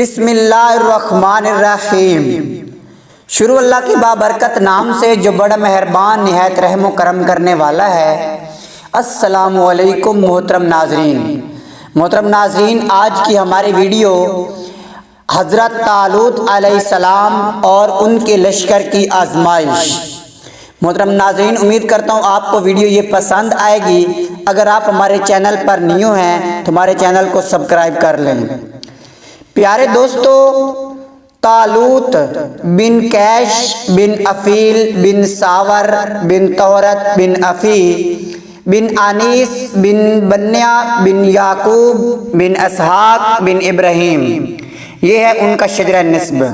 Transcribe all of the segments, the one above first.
بسم اللہ الرحمن الرحیم۔ شروع اللہ کی بابرکت نام سے جو بڑا مہربان نہایت رحم و کرم کرنے والا ہے۔ السلام علیکم محترم ناظرین، آج کی ہماری ویڈیو حضرت طالوت علیہ السلام اور ان کے لشکر کی آزمائش۔ محترم ناظرین، امید کرتا ہوں آپ کو ویڈیو یہ پسند آئے گی۔ اگر آپ ہمارے چینل پر نیو ہیں تو ہمارے چینل کو سبسکرائب کر لیں۔ پیارے دوستو، طالوت بن کیش بن افیل بن ساور بن طورت بن افی بن انیس بن بنیا بن یعقوب بن اسحاق بن ابراہیم، یہ ہے ان کا شجرہ نسب۔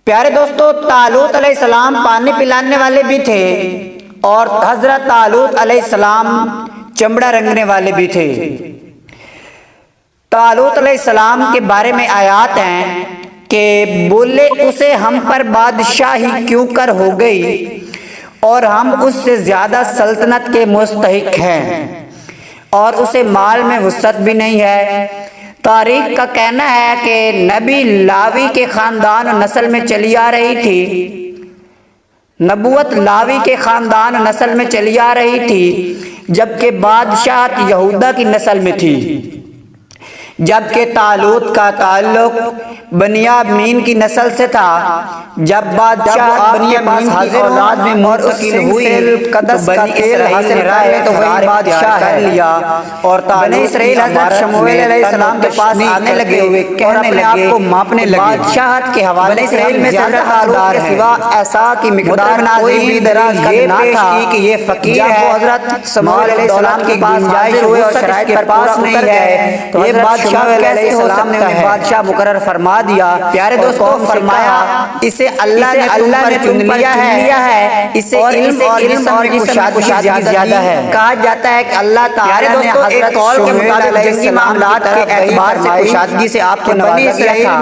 پیارے دوستو، طالوت علیہ السلام پانی پلانے والے بھی تھے اور حضرت طالوت علیہ السلام چمڑا رنگنے والے بھی تھے۔ طالوت علیہ السلام کے بارے میں آیات ہیں کہ بولے اسے ہم پر بادشاہی کیوں کر ہو گئی اور ہم اس سے زیادہ سلطنت کے مستحق ہیں اور اسے مال میں وسعت بھی نہیں ہے۔ تاریخ کا کہنا ہے کہ نبی لاوی کے خاندان و نسل میں چلی آ رہی تھی، نبوت لاوی کے خاندان و نسل میں چلی آ رہی تھی، جبکہ بادشاہت یہودا کی نسل میں تھی، جبکہ طالوت کا تعلق بنیامین کی نسل سے تھا۔ جب بادشاہ بنیامین کی اولاد میں منتقل ہوئی تو بنی اسرائیل رائے تو وہی بادشاہ کر لیا، اور بنی اسرائیل حضرت شمویل علیہ السلام کے پاس آنے لگے ہوئے کہنے لگے کو ماپنے لگے بادشاہت کے حوالے بنی اسرائیل میں زیادہ طالوت کے سوا ایسا کی مقدار کوئی بھی دراز قد نہ تھا کہ یہ فقیر ہے۔ حضرت شمویل علیہ السلام کے پاس حاضر ہوئے اور شرائط پر پاس نہیں ہے تو یہ بادشاہ کیسے ہو سکتا ہے؟ بادشاہ مقرر فرما دیا۔ پیارے دوستو، فرمایا اسے اللہ نے چن لیا ہے، اسے علم اور جسم میں کشادگی زیادہ ہے۔ کہا جاتا ہے کہ اللہ تعالی نے حضرت قول کے مطابق جنگی معاملات کے اعتبار سے کشادگی سے آپ کو نوازا گیا تھا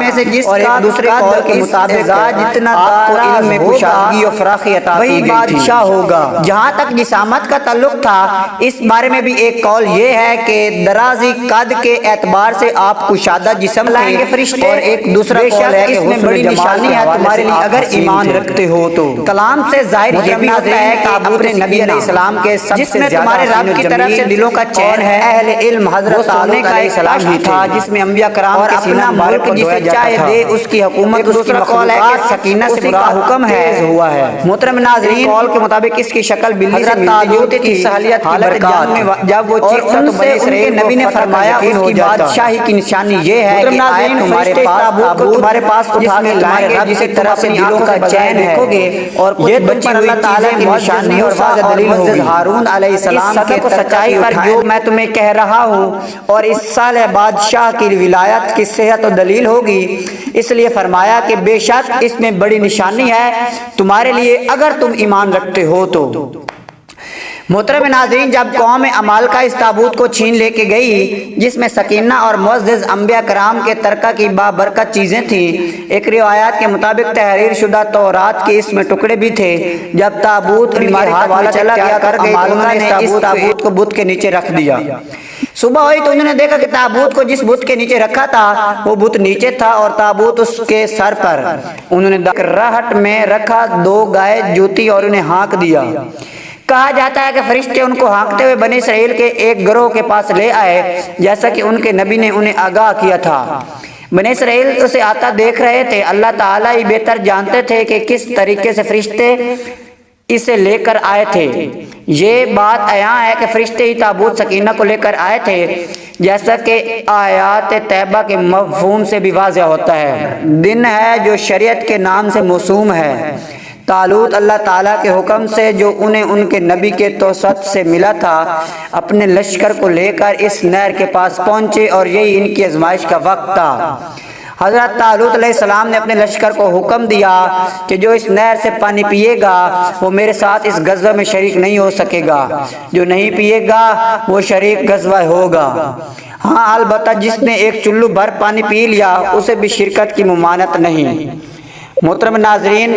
اور ایک دوسرے قول کے مطابق جتنا آپ کو علم میں کشادگی اور فراخی عطا کی گئی تھی وہی بادشاہ ہوگا۔ جہاں تک جسامت کا تعلق تھا، اس بارے میں بھی ایک قول یہ ہے کہ درازی قد کے اعتبار سے آپ کشادہ جسم لائیں گے فرشتے، اور ایک دوسرا قول ہے کہ اس میں بڑی نشانی ہے تمہارے لیے اگر ایمان رکھتے ہو تو۔ کلام سے ظاہر یہ بھی ہوتا ہے کہ اپنے نبی علیہ السلام کے سب سے تمہارے رب کی طرف سے دلوں کا چین ہے۔ اہل علم حضرت طالوت علیہ السلام ہی تھا جس میں انبیاء کرام کے سینہ ملک جسے چاہے دے اس کی حکومت اس کی مخلوقات سکینہ سے برا حکم ہے ہوا ہے۔ محترم ناظرین، قول کے مطابق اس کی شکل بلی سے ملتی کی صلاحیت کی برکات، جب وہ چیختا تو بنی اسرائیل نے فرمایا اس کی بادشاہی کی نشانی یہ ہے کہ آئے تمہارے پاس اٹھا کے لائیں گے جسے طرف سے دلوں کا چین ہے، اور یہ بچی ہوئی اللہ تعالیٰ کی نشانی اور واضح دلیل ہوگی۔ ہارون علیہ السلام کے سچائی پر جو میں تمہیں کہہ رہا ہوں، اور اس سال بادشاہ کی ولایت کی صحت و دلیل ہوگی، اس لیے فرمایا کہ بے شک اس میں بڑی نشانی ہے تمہارے لیے اگر تم ایمان رکھتے ہو تو۔ محترم ناظرین، جب قوم عمالقہ اس تابوت کو چھین لے کے گئی جس میں سکینہ اور معزز انبیاء کرام کے ترکہ کی بابرکت چیزیں تھیں، ایک روایات کے مطابق تحریر شدہ تورات کے اس میں ٹکڑے بھی تھے، جب تابوت ان کے ہاتھ والا چلا گیا کر گئی تو انہوں نے اس تابوت کو بت کے نیچے رکھ دیا۔ صبح ہوئی تو انہوں نے دیکھا کہ تابوت کو جس بت کے نیچے رکھا تھا وہ بت نیچے تھا اور تابوت اس کے سر پر۔ انہوں نے راہٹ میں رکھا 2 گائے جوتی اور انہیں ہانک دیا۔ کہا جاتا ہے کہ فرشتے ان کو ہانکتے ہوئے بنی اسرائیل کے ایک گروہ کے پاس لے آئے جیسا کہ ان کے نبی نے انہیں آگاہ کیا تھا۔ بنی اسرائیل اسے آتا دیکھ رہے تھے، اللہ تعالیٰ ہی بہتر جانتے تھے کہ کس طریقے سے فرشتے اسے لے کر آئے تھے۔ یہ بات عیاں ہے کہ فرشتے ہی تابوت سکینہ کو لے کر آئے تھے، جیسا کہ آیات طیبہ کے مفہوم سے بھی واضح ہوتا ہے۔ دن ہے جو شریعت کے نام سے موسوم ہے۔ طالوت اللہ تعالیٰ کے حکم سے جو انہیں ان کے نبی کے توسط سے ملا تھا اپنے لشکر کو لے کر اس نہر کے پاس پہنچے اور یہی ان کی آزمائش کا وقت تھا۔ حضرت طالوت علیہ السلام نے اپنے لشکر کو حکم دیا کہ جو اس نہر سے پانی پیے گا وہ میرے ساتھ اس غزوہ میں شریک نہیں ہو سکے گا، جو نہیں پیے گا وہ شریک غزوہ ہوگا۔ ہاں البتہ جس نے ایک چلو بھر پانی پی لیا اسے بھی شرکت کی ممانعت نہیں۔ محترم ناظرین،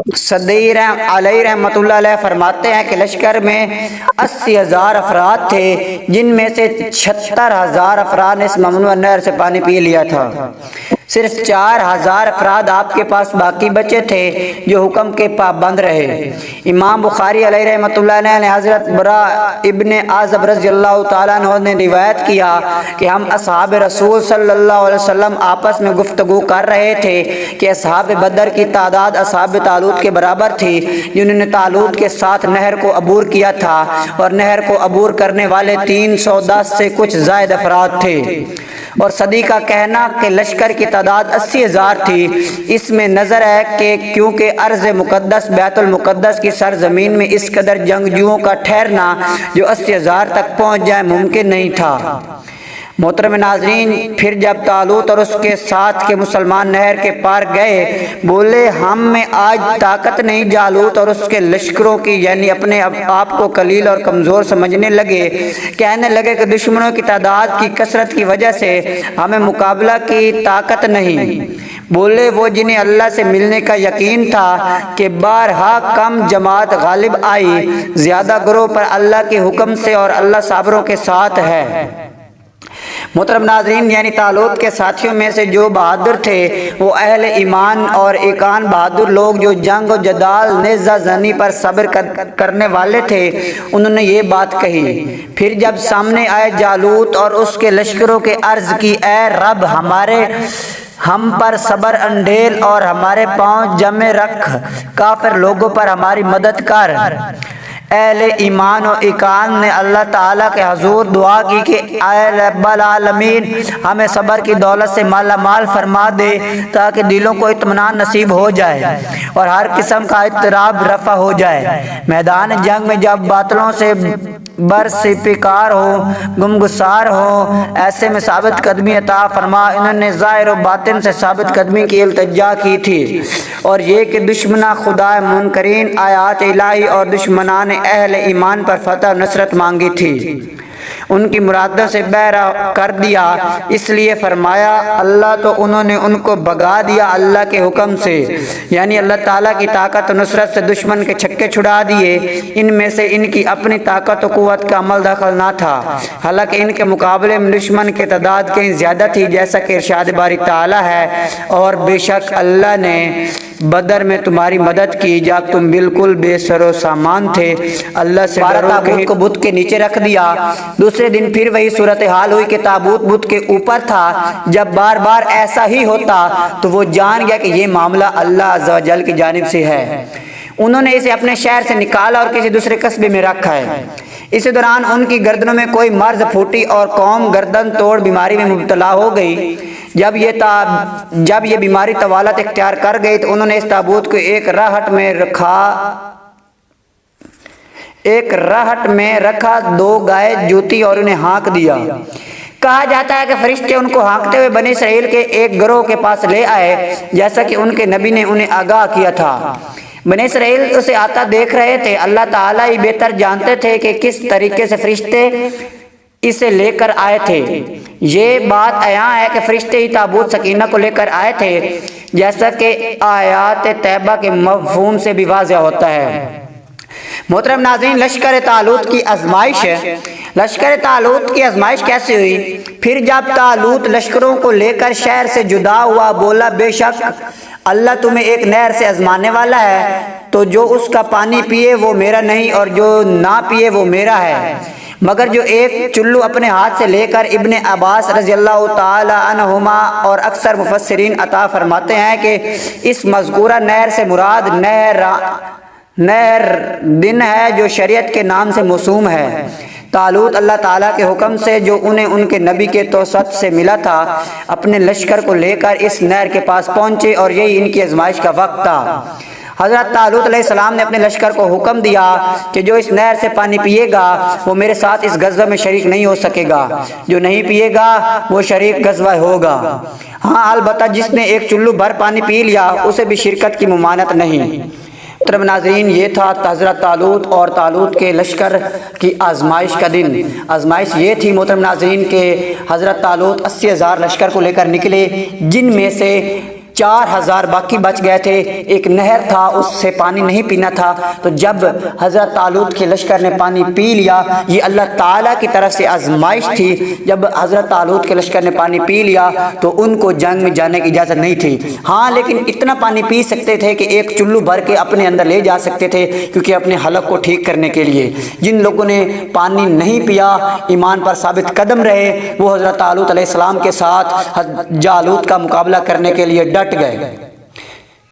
صدی علیہ رحمۃ اللہ علیہ فرماتے ہیں کہ لشکر میں 80,000 افراد تھے، جن میں سے 76,000 افراد نے اس ممنوع نہر سے پانی پی لیا تھا۔ صرف 4,000 افراد آپ کے پاس باقی بچے تھے جو حکم کے پابند رہے۔ امام بخاری علیہ رحمۃ اللہ علیہ نے حضرت برا ابن عازب رضی اللہ تعالیٰ عنہ نے روایت کیا کہ ہم اصحاب رسول صلی اللہ علیہ وسلم آپس میں گفتگو کر رہے تھے کہ اصحاب بدر کی تعداد اصحاب طالوت کے برابر تھی، جنہوں نے طالوت کے ساتھ نہر کو عبور کیا تھا، اور نہر کو عبور کرنے والے 310 سے کچھ زائد افراد تھے۔ اور صدی کا کہنا کہ لشکر کی تعداد 80,000 تھی، اس میں نظر ہے کہ کیونکہ ارض مقدس بیت المقدس کی سرزمین میں اس قدر جنگجوؤں کا ٹھہرنا جو 80,000 تک پہنچ جائے ممکن نہیں تھا۔ محترم ناظرین، پھر جب طالوت اور اس کے ساتھ کے مسلمان نہر کے پار گئے، بولے ہم میں آج طاقت نہیں۔ جالوت اور اس کے لشکروں کی یعنی اپنے آپ کو قلیل اور کمزور سمجھنے لگے، کہنے لگے کہ دشمنوں کی تعداد کی کثرت کی وجہ سے ہمیں مقابلہ کی طاقت نہیں۔ بولے وہ جنہیں اللہ سے ملنے کا یقین تھا کہ بارہا کم جماعت غالب آئی، زیادہ گروہ پر اللہ کے حکم سے، اور اللہ صابروں کے ساتھ ہے۔ محترم ناظرین، یعنی طالوت کے ساتھیوں میں سے جو بہادر تھے وہ اہل ایمان اور ایقان بہادر لوگ جو جنگ و جدال نیزہ زنی پر صبر کرنے والے تھے، انہوں نے یہ بات کہی۔ پھر جب سامنے آئے جالوت اور اس کے لشکروں کے عرض کی، اے رب ہم پر صبر انڈیل اور ہمارے پاؤں جمے رکھ، کافر لوگوں پر ہماری مدد کر۔ اہل ایمان و ایقان نے اللہ تعالیٰ کے حضور دعا کی کہ اے رب العالمین ہمیں صبر کی دولت سے مالا مال فرما دے تاکہ دلوں کو اطمینان نصیب ہو جائے اور ہر قسم کا اضطراب رفع ہو جائے۔ میدان جنگ میں جب باطلوں سے برسپکار ہو، گمگسار ہو، ایسے میں ثابت قدمی عطا فرما۔ انہوں نے ظاہر و باطن سے ثابت قدمی کی التجا کی تھی، اور یہ کہ دشمنہ خدا منکرین آیات الہی اور دشمنان اہل ایمان پر فتح و نصرت مانگی تھی، ان کی مرادوں سے بہرہ کر دیا۔ اس لیے فرمایا اللہ تو انہوں نے ان کو بھگا دیا اللہ کے حکم سے، یعنی اللہ تعالیٰ کی طاقت و نصرت سے دشمن کے چھکے چھڑا دیے۔ ان میں سے ان کی اپنی طاقت و قوت کا عمل دخل نہ تھا، حالانکہ ان کے مقابلے میں دشمن کی تعداد کہیں زیادہ تھی، جیسا کہ ارشاد باری تعالیٰ ہے، اور بے شک اللہ نے بدر میں تمہاری مدد کی جب تم بالکل بے سر و سامان تھے۔ اللہ سے ڈرو، تابوت کو بت کے نیچے رکھ دیا۔ دوسرے دن پھر وہی صورتحال ہوئی کہ تابوت بت کے اوپر تھا۔ جب بار بار ایسا ہی ہوتا تو وہ جان گیا کہ یہ معاملہ اللہ عز و جل کی جانب سے ہے۔ انہوں نے اسے اپنے شہر سے نکالا اور کسی دوسرے قصبے میں رکھا ہے۔ اسی دوران ان کی گردنوں میں کوئی مرض پھوٹی اور قوم گردن توڑ بیماری میں مبتلا ہو گئی۔ جب یہ بیماری طوالت اختیار کر گئی تو انہوں نے اس تابوت کو ایک راہٹ میں رکھا، 2 گائے جوتی اور انہیں ہانک دیا۔ کہا جاتا ہے کہ فرشتے ان کو ہانکتے ہوئے بنی اسرائیل کے ایک گروہ کے پاس لے آئے، جیسا کہ ان کے نبی نے انہیں آگاہ کیا تھا۔ بنی اسرائیل اسے آتا دیکھ رہے تھے، اللہ تعالیٰ ہی بہتر جانتے تھے کہ کس طریقے سے فرشتے اسے لے کر آئے تھے۔ یہ بات عیاں ہے کہ فرشتے ہی تابوت سکینہ کو لے کر آئے تھے، جیسا کہ آیات طیبہ کے مفہوم سے بھی واضح ہوتا ہے۔ محترم ناظرین، لشکر طالوت کی آزمائش ہے۔ لشکر طالوت کی آزمائش کیسے ہوئی؟ پھر جب طالوت لشکروں کو لے کر شہر سے جدا ہوا، بولا بے شک اللہ تمہیں ایک نہر سے آزمانے والا ہے، تو جو اس کا پانی پیے وہ میرا نہیں، اور جو نہ پیے وہ میرا ہے۔ مگر جو ایک چلو اپنے ہاتھ سے لے کر ابن عباس رضی اللہ تعالی عنہما اور اکثر مفسرین عطا فرماتے ہیں کہ اس مذکورہ نہر سے مراد نہر دن ہے، جو شریعت کے نام سے موسوم ہے۔ طالوت اللہ تعالیٰ کے حکم سے جو انہیں ان کے نبی کے توسط سے ملا تھا، اپنے لشکر کو لے کر اس نہر کے پاس پہنچے، اور یہی ان کی آزمائش کا وقت تھا۔ حضرت طالوت علیہ السلام نے اپنے لشکر کو حکم دیا کہ جو اس نہر سے پانی پیے گا وہ میرے ساتھ اس غزوہ میں شریک نہیں ہو سکے گا، جو نہیں پیے گا وہ شریک غزوہ ہوگا۔ ہاں البتہ جس نے ایک چلو بھر پانی پی لیا اسے بھی شرکت کی ممانعت نہیں۔ محترم ناظرین، یہ تھا حضرت طالوت اور طالوت کے لشکر کی آزمائش کا دن۔ آزمائش یہ تھی محترم ناظرین کہ حضرت طالوت 80,000 لشکر کو لے کر نکلے، جن میں سے 4000 باقی بچ گئے تھے، ایک نہر تھا اس سے پانی نہیں پینا تھا۔ تو جب حضرت طالوت کے لشکر نے پانی پی لیا، یہ اللہ تعالیٰ کی طرف سے آزمائش تھی، جب حضرت طالوت کے لشکر نے پانی پی لیا تو ان کو جنگ میں جانے کی اجازت نہیں تھی، ہاں لیکن اتنا پانی پی سکتے تھے کہ ایک چلو بھر کے اپنے اندر لے جا سکتے تھے، کیونکہ اپنے حلق کو ٹھیک کرنے کے لیے۔ جن لوگوں نے پانی نہیں پیا، ایمان پر ثابت قدم رہے، وہ حضرت طالوت علیہ السلام کے ساتھ جالوت کا مقابلہ کرنے کے لیے ڈٹ گئے۔